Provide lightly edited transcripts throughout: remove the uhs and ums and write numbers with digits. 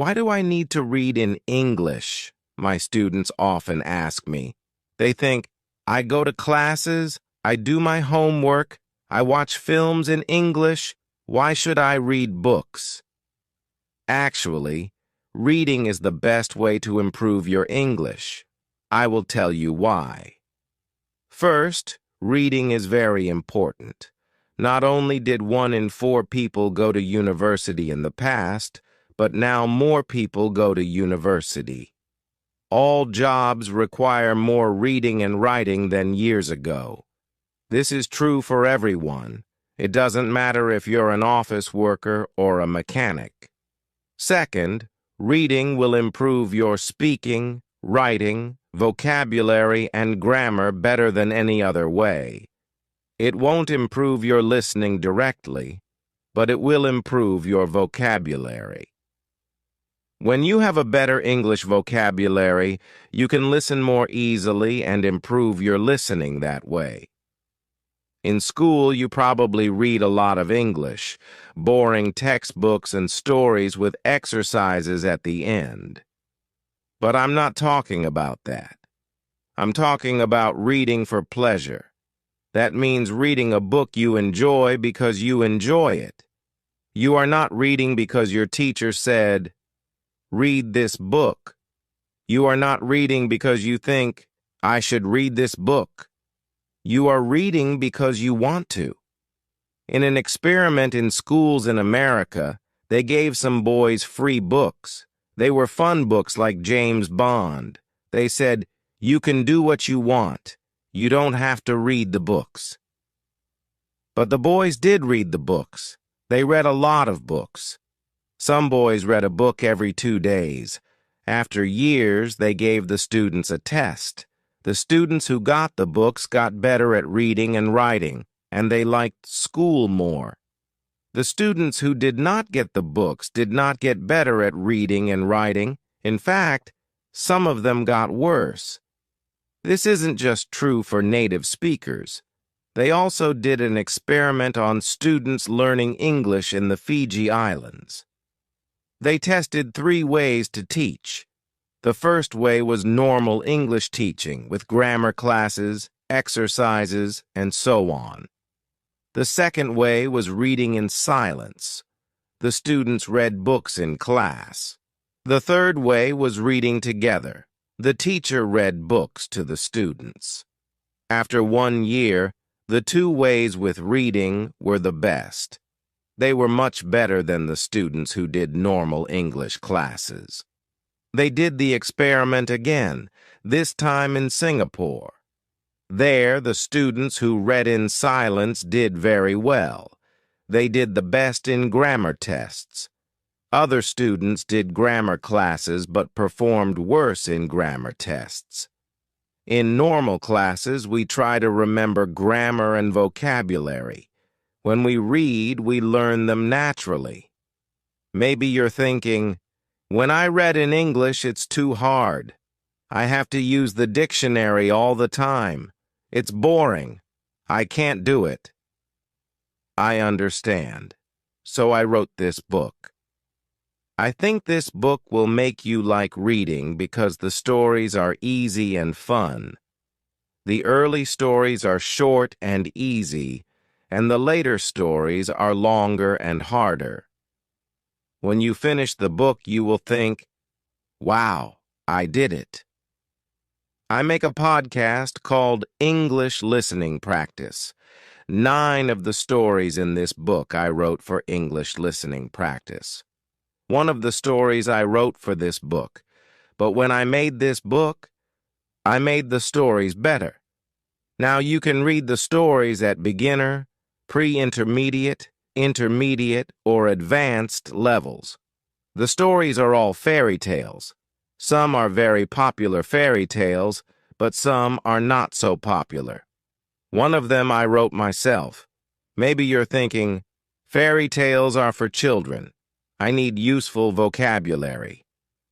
Why do I need to read in English? My students often ask me. They think, I go to classes, I do my homework, I watch films in English, why should I read books? Actually, reading is the best way to improve your English. I will tell you why. First, reading is very important. Not only did 1 in 4 people go to university in the past, but now more people go to university. All jobs require more reading and writing than years ago. This is true for everyone. It doesn't matter if you're an office worker or a mechanic. Second, reading will improve your speaking, writing, vocabulary, and grammar better than any other way. It won't improve your listening directly, but it will improve your vocabulary. When you have a better English vocabulary, you can listen more easily and improve your listening that way. In school, you probably read a lot of English, boring textbooks and stories with exercises at the end. But I'm not talking about that. I'm talking about reading for pleasure. That means reading a book you enjoy because you enjoy it. You are not reading because your teacher said, read this book. You are not reading because you think, I should read this book. You are reading because you want to. In an experiment in schools in America, they gave some boys free books. They were fun books like James Bond. They said, you can do what you want. You don't have to read the books. But the boys did read the books. They read a lot of books. Some boys read a book every 2 days. After years, they gave the students a test. The students who got the books got better at reading and writing, and they liked school more. The students who did not get the books did not get better at reading and writing. In fact, some of them got worse. This isn't just true for native speakers. They also did an experiment on students learning English in the Fiji Islands. They tested 3 ways to teach. The first way was normal English teaching with grammar classes, exercises, and so on. The second way was reading in silence. The students read books in class. The third way was reading together. The teacher read books to the students. After 1 year, the 2 ways with reading were the best. They were much better than the students who did normal English classes. They did the experiment again, this time in Singapore. There, the students who read in silence did very well. They did the best in grammar tests. Other students did grammar classes but performed worse in grammar tests. In normal classes, we try to remember grammar and vocabulary. When we read, we learn them naturally. Maybe you're thinking, when I read in English, it's too hard. I have to use the dictionary all the time. It's boring. I can't do it. I understand. So I wrote this book. I think this book will make you like reading because the stories are easy and fun. The early stories are short and easy, and the later stories are longer and harder. When you finish the book, you will think, wow, I did it. I make a podcast called English Listening Practice. 9 of the stories in this book I wrote for English listening practice. One of the stories I wrote for this book, but when I made this book, I made the stories better. Now you can read the stories at beginner, pre-intermediate, intermediate, or advanced levels. The stories are all fairy tales. Some are very popular fairy tales, but some are not so popular. One of them I wrote myself. Maybe you're thinking, fairy tales are for children. I need useful vocabulary.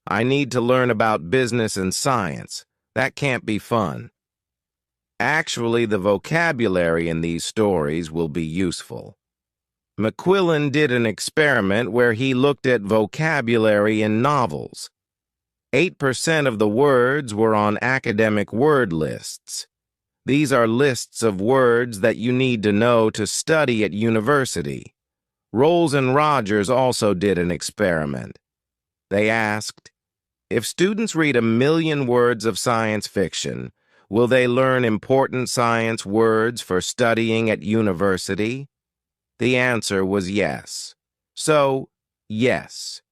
I need to learn about business and science. That can't be fun. Actually, the vocabulary in these stories will be useful. McQuillan did an experiment where he looked at vocabulary in novels. 8% of the words were on academic word lists. These are lists of words that you need to know to study at university. Rolls and Rogers also did an experiment. They asked, if students read 1,000,000 words of science fiction, will they learn important science words for studying at university? The answer was yes. So, yes,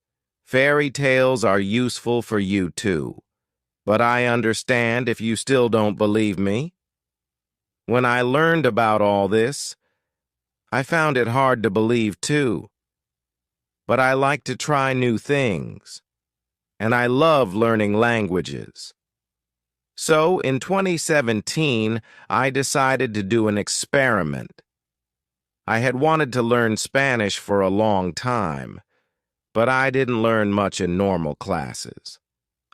fairy tales are useful for you too. But I understand if you still don't believe me. When I learned about all this, I found it hard to believe too. But I like to try new things, and I love learning languages. So, in 2017, I decided to do an experiment. I had wanted to learn Spanish for a long time, but I didn't learn much in normal classes.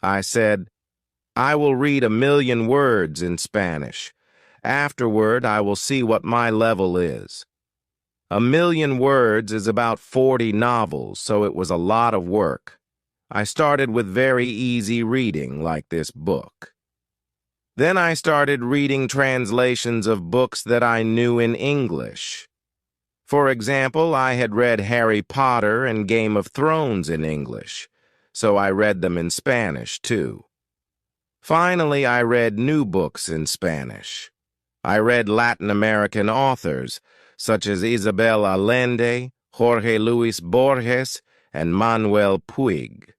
I said, I will read 1,000,000 words in Spanish. Afterward, I will see what my level is. 1,000,000 words is about 40 novels, so it was a lot of work. I started with very easy reading, like this book. Then I started reading translations of books that I knew in English. For example, I had read Harry Potter and Game of Thrones in English, so I read them in Spanish too. Finally, I read new books in Spanish. I read Latin American authors, such as Isabel Allende, Jorge Luis Borges, and Manuel Puig.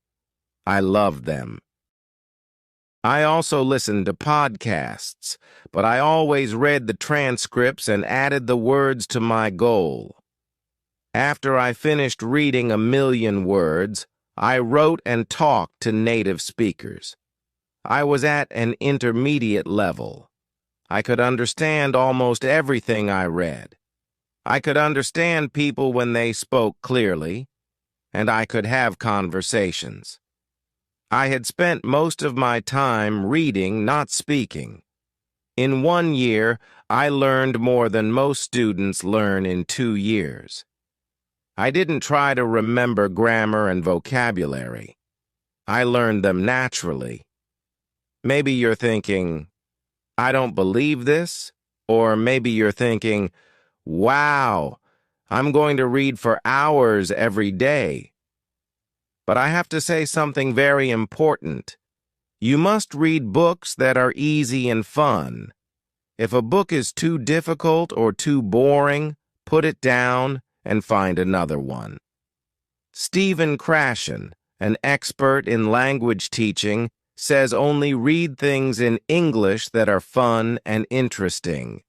I loved them. I also listened to podcasts, but I always read the transcripts and added the words to my goal. After I finished reading 1,000,000 words, I wrote and talked to native speakers. I was at an intermediate level. I could understand almost everything I read. I could understand people when they spoke clearly, and I could have conversations. I had spent most of my time reading, not speaking. In 1 year, I learned more than most students learn in 2 years. I didn't try to remember grammar and vocabulary. I learned them naturally. Maybe you're thinking, I don't believe this, or maybe you're thinking, wow, I'm going to read for hours every day. But I have to say something very important. You must read books that are easy and fun. If a book is too difficult or too boring, put it down and find another one. Stephen Krashen, an expert in language teaching, says only read things in English that are fun and interesting.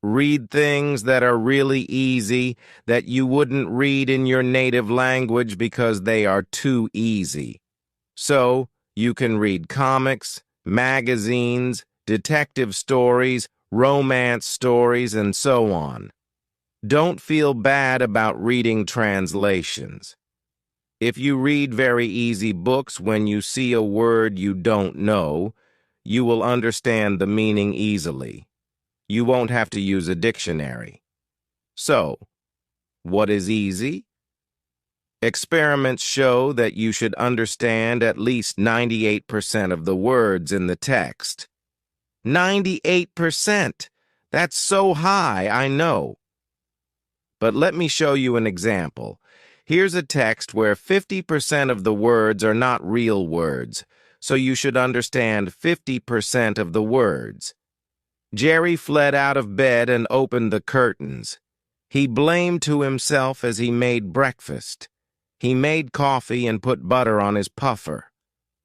Read things that are really easy that you wouldn't read in your native language because they are too easy. So, you can read comics, magazines, detective stories, romance stories, and so on. Don't feel bad about reading translations. If you read very easy books when you see a word you don't know, you will understand the meaning easily. You won't have to use a dictionary. So, what is easy? Experiments show that you should understand at least 98% of the words in the text. 98%! That's so high, I know. But let me show you an example. Here's a text where 50% of the words are not real words, so you should understand 50% of the words. Jerry fled out of bed and opened the curtains. He blamed to himself as he made breakfast. He made coffee and put butter on his puffer.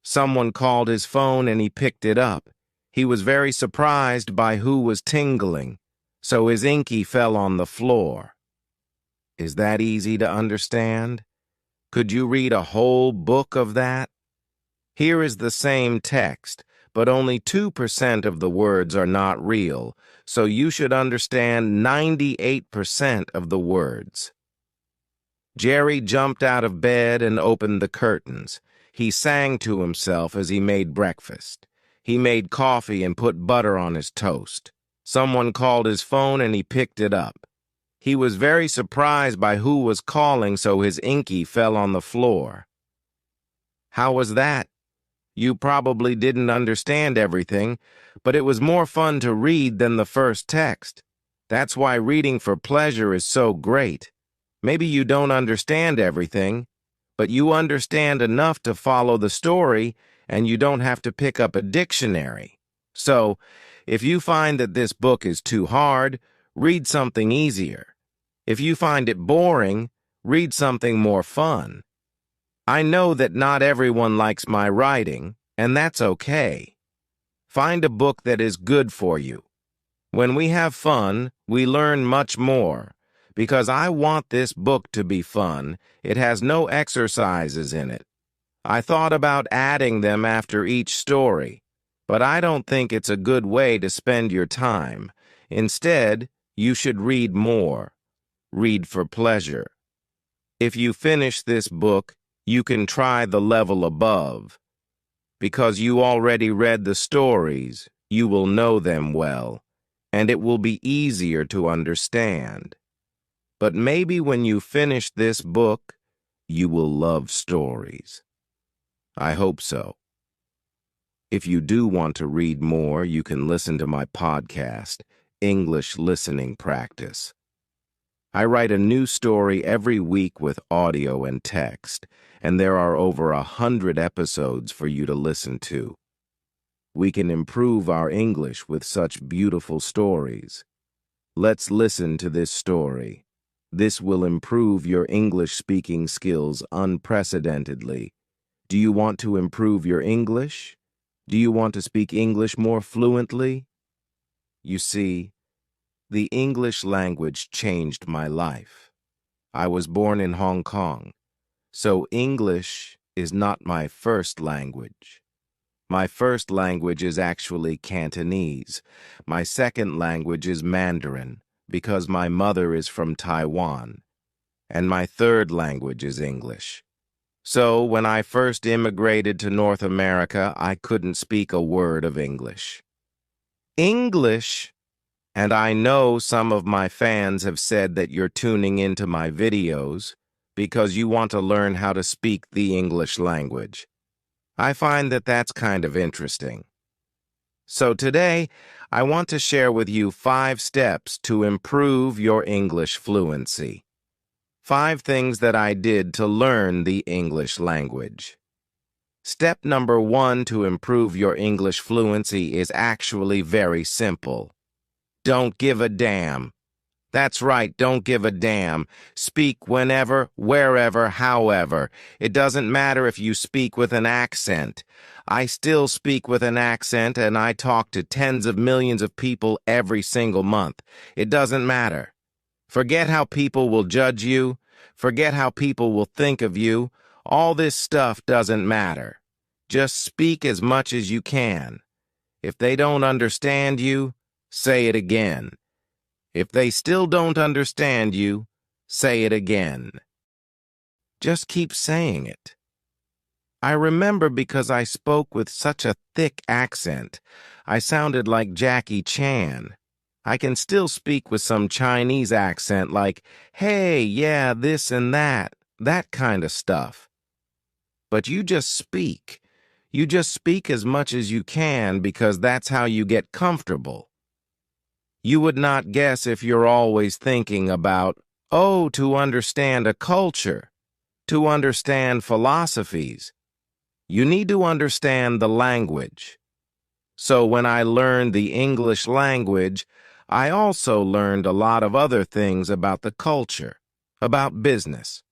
Someone called his phone and he picked it up. He was very surprised by who was tingling, so his inky fell on the floor. Is that easy to understand? Could you read a whole book of that? Here is the same text, but only 2% of the words are not real, so you should understand 98% of the words. Jerry jumped out of bed and opened the curtains. He sang to himself as he made breakfast. He made coffee and put butter on his toast. Someone called his phone and he picked it up. He was very surprised by who was calling, so his inky fell on the floor. How was that? You probably didn't understand everything, but it was more fun to read than the first text. That's why reading for pleasure is so great. Maybe you don't understand everything, but you understand enough to follow the story, and you don't have to pick up a dictionary. So, if you find that this book is too hard, read something easier. If you find it boring, read something more fun. I know that not everyone likes my writing, and that's okay. Find a book that is good for you. When we have fun, we learn much more. Because I want this book to be fun, it has no exercises in it. I thought about adding them after each story, but I don't think it's a good way to spend your time. Instead, you should read more. Read for pleasure. If you finish this book, you can try the level above. Because you already read the stories, you will know them well, and it will be easier to understand. But maybe when you finish this book, you will love stories. I hope so. If you do want to read more, you can listen to my podcast, English Listening Practice. I write a new story every week with audio and text, and there are over 100 episodes for you to listen to. We can improve our English with such beautiful stories. Let's listen to this story. This will improve your English speaking skills unprecedentedly. Do you want to improve your English? Do you want to speak English more fluently? You see, the English language changed my life. I was born in Hong Kong, so English is not my first language. My first language is actually Cantonese. My second language is Mandarin, because my mother is from Taiwan. And my third language is English. So when I first immigrated to North America, I couldn't speak a word of English. English! And I know some of my fans have said that you're tuning into my videos because you want to learn how to speak the English language. I find that that's kind of interesting. So today, I want to share with you 5 steps to improve your English fluency. 5 things that I did to learn the English language. Step number 1 to improve your English fluency is actually very simple. Don't give a damn. That's right, don't give a damn. Speak whenever, wherever, however. It doesn't matter if you speak with an accent. I still speak with an accent, and I talk to tens of millions of people every single month. It doesn't matter. Forget how people will judge you. Forget how people will think of you. All this stuff doesn't matter. Just speak as much as you can. If they don't understand you, say it again. If they still don't understand you, say it again. Just keep saying it. I remember because I spoke with such a thick accent. I sounded like Jackie Chan. I can still speak with some Chinese accent like, hey, yeah, this and that kind of stuff. But you just speak. You just speak as much as you can because that's how you get comfortable. You would not guess if you're always thinking about, oh, to understand a culture, to understand philosophies. You need to understand the language. So when I learned the English language, I also learned a lot of other things about the culture, about business.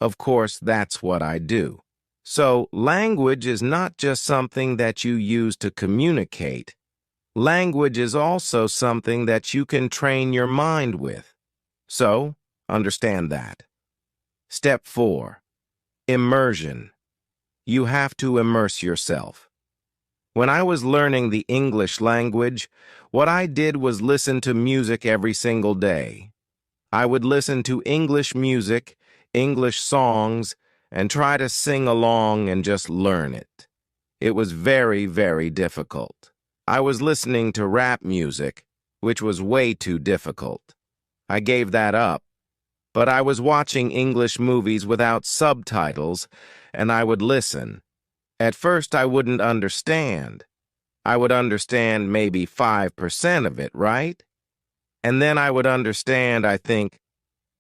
Of course, that's what I do. So language is not just something that you use to communicate. Language is also something that you can train your mind with. So, understand that. Step 4. Immersion. You have to immerse yourself. When I was learning the English language, what I did was listen to music every single day. I would listen to English music, English songs, and try to sing along and just learn it. It was very, very difficult. I was listening to rap music, which was way too difficult. I gave that up. But I was watching English movies without subtitles, and I would listen. At first, I wouldn't understand. I would understand maybe 5% of it, right? And then I would understand, I think,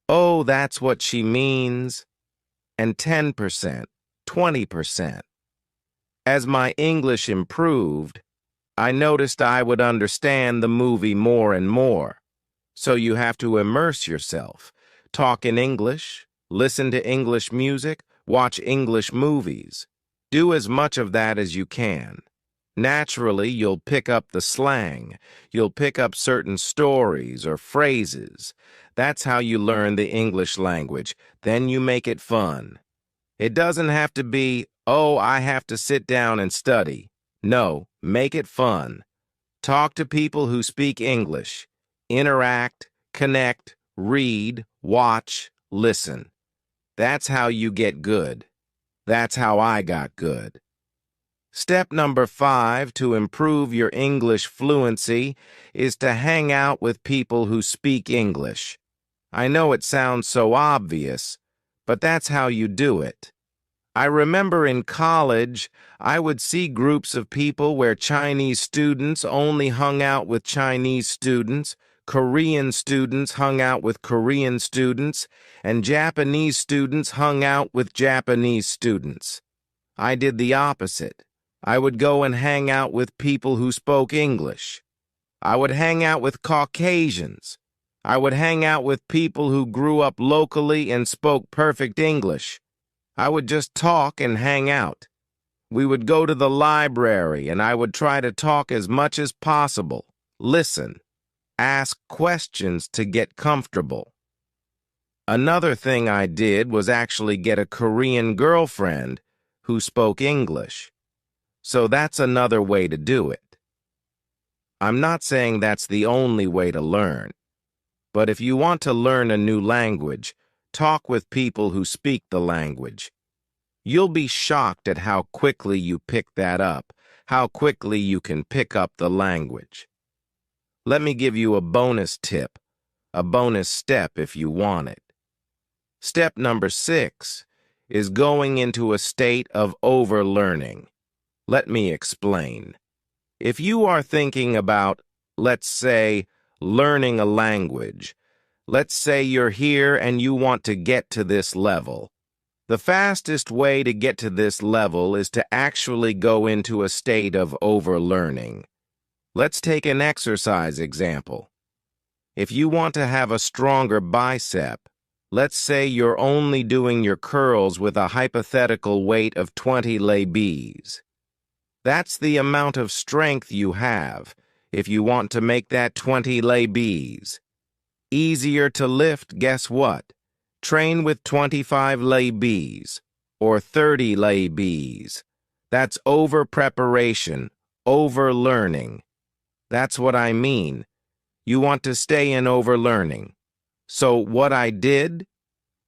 oh, that's what she means, and 10%, 20%. As my English improved, I noticed I would understand the movie more and more. So you have to immerse yourself. Talk in English, listen to English music, watch English movies. Do as much of that as you can. Naturally, you'll pick up the slang. You'll pick up certain stories or phrases. That's how you learn the English language. Then you make it fun. It doesn't have to be, oh, I have to sit down and study. No, make it fun. Talk to people who speak English. Interact, connect, read, watch, listen. That's how you get good. That's how I got good. Step number 5 to improve your English fluency is to hang out with people who speak English. I know it sounds so obvious, but that's how you do it. I remember in college, I would see groups of people where Chinese students only hung out with Chinese students, Korean students hung out with Korean students, and Japanese students hung out with Japanese students. I did the opposite. I would go and hang out with people who spoke English. I would hang out with Caucasians. I would hang out with people who grew up locally and spoke perfect English. I would just talk and hang out. We would go to the library and I would try to talk as much as possible, listen, ask questions to get comfortable. Another thing I did was actually get a Korean girlfriend who spoke English. So that's another way to do it. I'm not saying that's the only way to learn, but if you want to learn a new language, talk with people who speak the language. You'll be shocked at how quickly you pick that up, how quickly you can pick up the language. Let me give you a bonus tip, a bonus step if you want it. Step number 6 is going into a state of overlearning. Let me explain. If you are thinking about, let's say, learning a language, let's say you're here and you want to get to this level. The fastest way to get to this level is to actually go into a state of overlearning. Let's take an exercise example. If you want to have a stronger bicep, let's say you're only doing your curls with a hypothetical weight of 20 lbs. That's the amount of strength you have if you want to make that 20 lbs. Easier to lift, guess what? Train with 25 lbs or 30 lbs. That's over-preparation, over-learning. That's what I mean. You want to stay in overlearning. So what I did?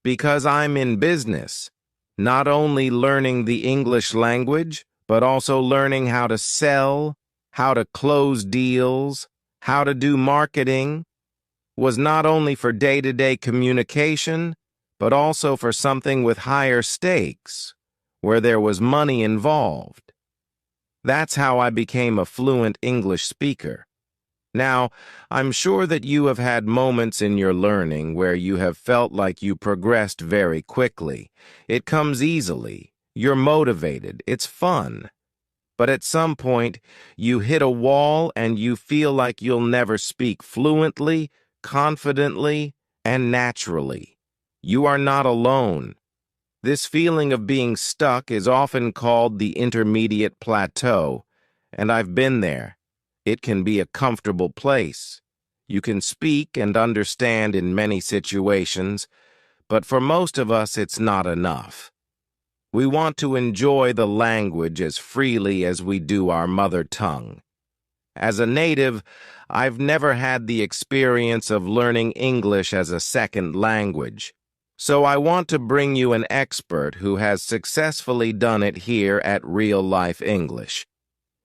Because I'm in business, not only learning the English language, but also learning how to sell, how to close deals, how to do marketing, was not only for day-to-day communication, but also for something with higher stakes, where there was money involved. That's how I became a fluent English speaker. Now, I'm sure that you have had moments in your learning where you have felt like you progressed very quickly. It comes easily. You're motivated. It's fun. But at some point, you hit a wall and you feel like you'll never speak fluently, confidently, and naturally. You are not alone. This feeling of being stuck is often called the intermediate plateau, and I've been there. It can be a comfortable place. You can speak and understand in many situations, but for most of us it's not enough. We want to enjoy the language as freely as we do our mother tongue. As a native, I've never had the experience of learning English as a second language, so I want to bring you an expert who has successfully done it here at Real Life English.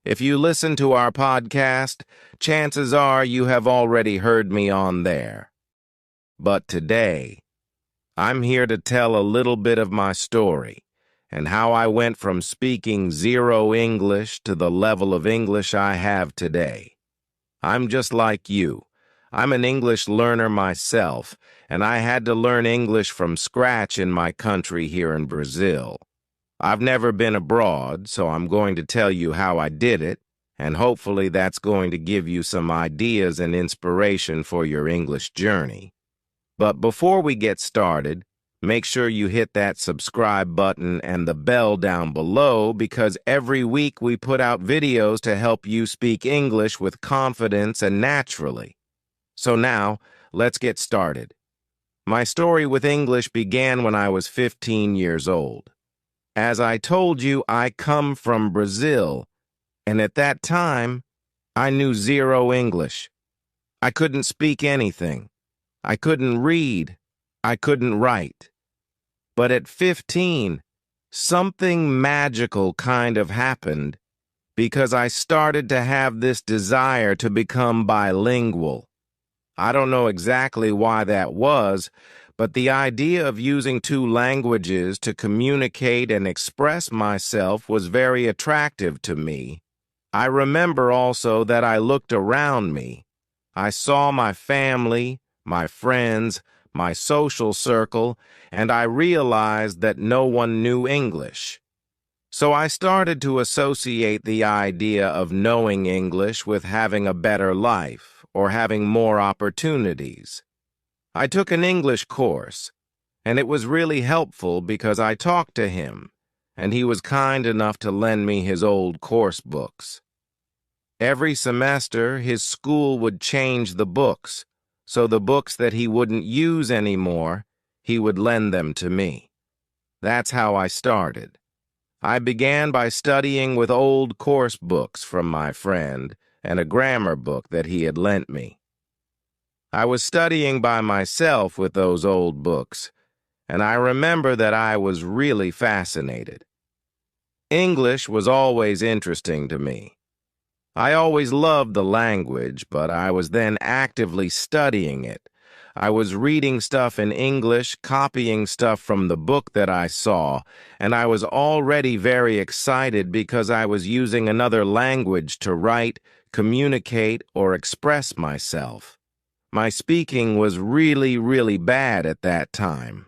If you listen to our podcast, chances are you have already heard me on there. But today, I'm here to tell a little bit of my story and how I went from speaking zero English to the level of English I have today. I'm just like you. I'm an English learner myself, and I had to learn English from scratch in my country here in Brazil. I've never been abroad, so I'm going to tell you how I did it, and hopefully that's going to give you some ideas and inspiration for your English journey. But before we get started, make sure you hit that subscribe button and the bell down below because every week we put out videos to help you speak English with confidence and naturally. So now, let's get started. My story with English began when I was 15 years old. As I told you, I come from Brazil, and at that time, I knew zero English. I couldn't speak anything. I couldn't read. I couldn't write. But at 15, something magical kind of happened because I started to have this desire to become bilingual. I don't know exactly why that was, but the idea of using two languages to communicate and express myself was very attractive to me. I remember also that I looked around me. I saw my family, my friends, my social circle, and I realized that no one knew English. So I started to associate the idea of knowing English with having a better life or having more opportunities. I took an English course, and it was really helpful because I talked to him, and he was kind enough to lend me his old course books. Every semester, his school would change the books, so the books that he wouldn't use anymore, he would lend them to me. That's how I started. I began by studying with old course books from my friend and a grammar book that he had lent me. I was studying by myself with those old books, and I remember that I was really fascinated. English was always interesting to me. I always loved the language, but I was then actively studying it. I was reading stuff in English, copying stuff from the book that I saw, and I was already very excited because I was using another language to write, communicate, or express myself. My speaking was really bad at that time.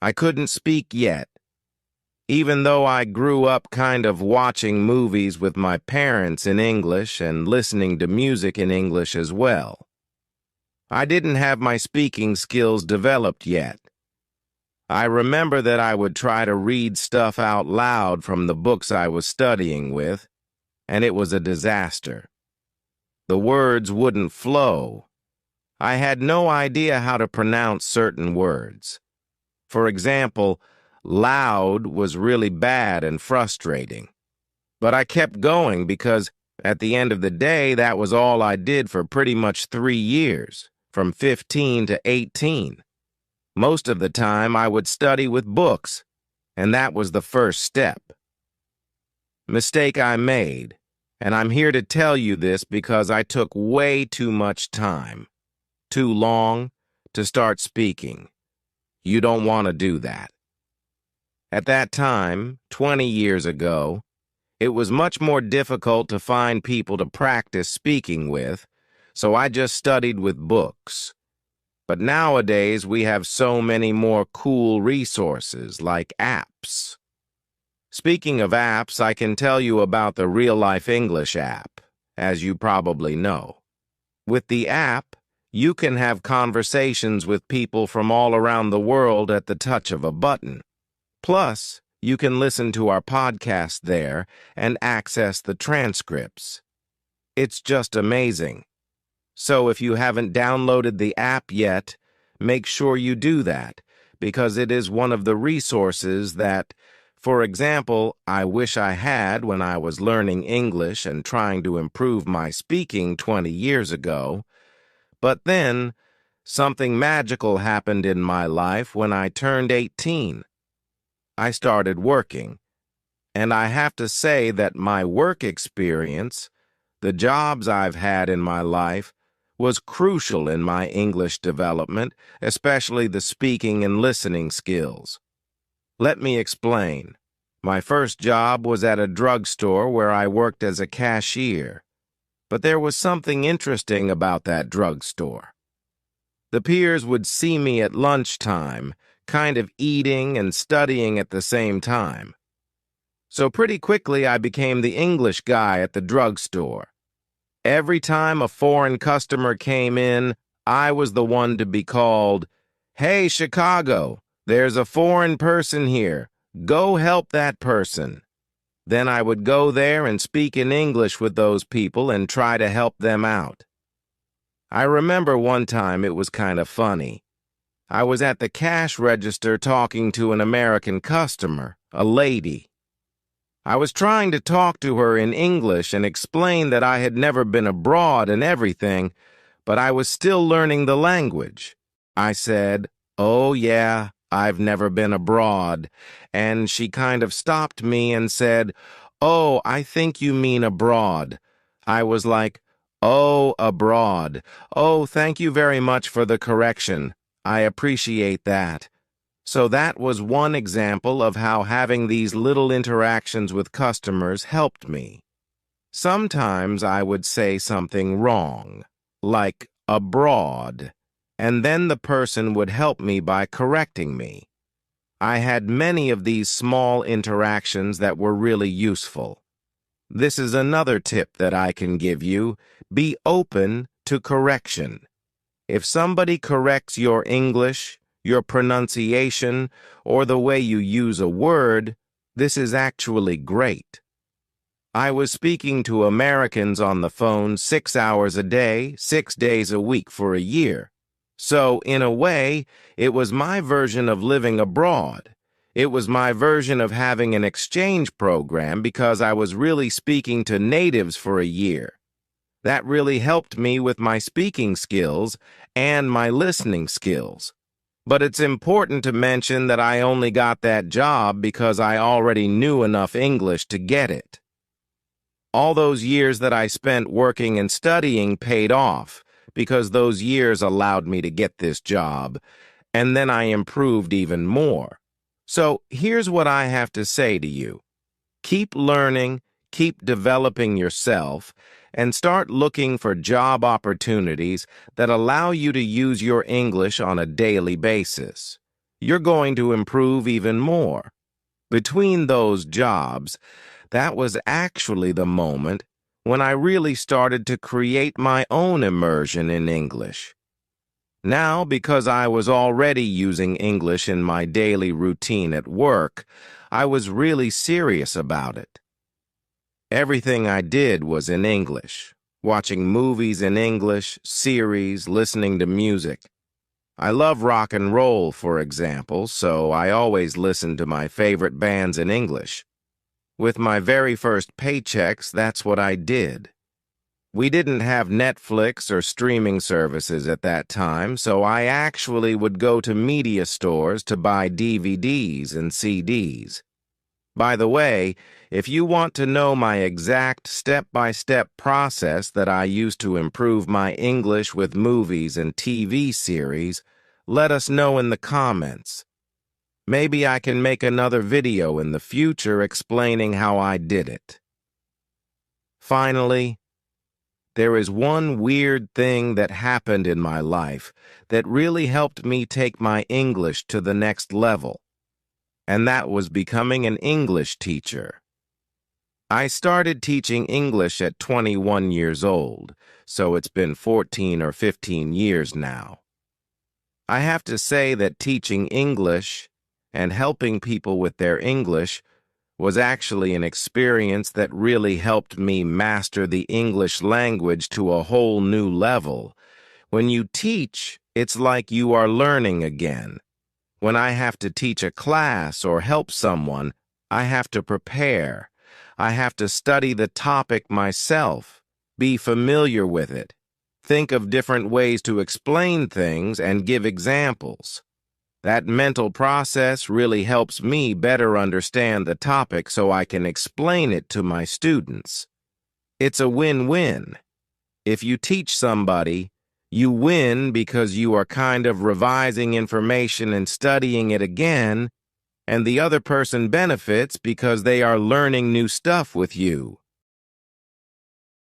I couldn't speak yet. Even though I grew up kind of watching movies with my parents in English and listening to music in English as well. I didn't have my speaking skills developed yet. I remember that I would try to read stuff out loud from the books I was studying with, and it was a disaster. The words wouldn't flow. I had no idea how to pronounce certain words. For example, loud was really bad and frustrating. But I kept going because, at the end of the day, that was all I did for pretty much 3 years, from 15 to 18. Most of the time, I would study with books, and that was the first step. Mistake I made, and I'm here to tell you this because I took way too much time, too long, to start speaking. You don't want to do that. At that time, 20 years ago, it was much more difficult to find people to practice speaking with, so I just studied with books. But nowadays, we have so many more cool resources like apps. Speaking of apps, I can tell you about the Real Life English app, as you probably know. With the app, you can have conversations with people from all around the world at the touch of a button. Plus, you can listen to our podcast there and access the transcripts. It's just amazing. So if you haven't downloaded the app yet, make sure you do that, because it is one of the resources that, for example, I wish I had when I was learning English and trying to improve my speaking 20 years ago. But then, something magical happened in my life when I turned 18. I started working, and I have to say that my work experience, the jobs I've had in my life, was crucial in my English development, especially the speaking and listening skills. Let me explain. My first job was at a drugstore where I worked as a cashier. But there was something interesting about that drugstore. The peers would see me at lunchtime, kind of eating and studying at the same time. So pretty quickly I became the English guy at the drugstore. Every time a foreign customer came in, I was the one to be called, "Hey, Chicago, there's a foreign person here. Go help that person." Then I would go there and speak in English with those people and try to help them out. I remember one time it was kind of funny. I was at the cash register talking to an American customer, a lady. I was trying to talk to her in English and explain that I had never been abroad and everything, but I was still learning the language. I said, "Oh yeah, I've never been abroad," and she kind of stopped me and said, "Oh, I think you mean abroad." I was like, "Oh, abroad. Oh, thank you very much for the correction. I appreciate that." So that was one example of how having these little interactions with customers helped me. Sometimes I would say something wrong, like abroad, and then the person would help me by correcting me. I had many of these small interactions that were really useful. This is another tip that I can give you. Be open to correction. If somebody corrects your English, your pronunciation, or the way you use a word, this is actually great. I was speaking to Americans on the phone 6 hours a day, 6 days a week for a year. So, in a way, it was my version of living abroad. It was my version of having an exchange program because I was really speaking to natives for a year. That really helped me with my speaking skills and my listening skills. But it's important to mention that I only got that job because I already knew enough English to get it. All those years that I spent working and studying paid off because those years allowed me to get this job, and then I improved even more. So here's what I have to say to you. Keep learning, keep developing yourself, and start looking for job opportunities that allow you to use your English on a daily basis. You're going to improve even more. Between those jobs, that was actually the moment when I really started to create my own immersion in English. Now, because I was already using English in my daily routine at work, I was really serious about it. Everything I did was in English, watching movies in English, series, listening to music. I love rock and roll, for example, so I always listened to my favorite bands in English. With my very first paychecks, that's what I did. We didn't have Netflix or streaming services at that time, so I actually would go to media stores to buy DVDs and CDs. By the way, if you want to know my exact step-by-step process that I use to improve my English with movies and TV series, let us know in the comments. Maybe I can make another video in the future explaining how I did it. Finally, there is one weird thing that happened in my life that really helped me take my English to the next level, and that was becoming an English teacher. I started teaching English at 21 years old, so it's been 14 or 15 years now. I have to say that teaching English and helping people with their English was actually an experience that really helped me master the English language to a whole new level. When you teach, it's like you are learning again. When I have to teach a class or help someone, I have to prepare. I have to study the topic myself, be familiar with it, think of different ways to explain things and give examples. That mental process really helps me better understand the topic so I can explain it to my students. It's a win-win. If you teach somebody, You win because you are kind of revising information and studying it again, and the other person benefits because they are learning new stuff with you.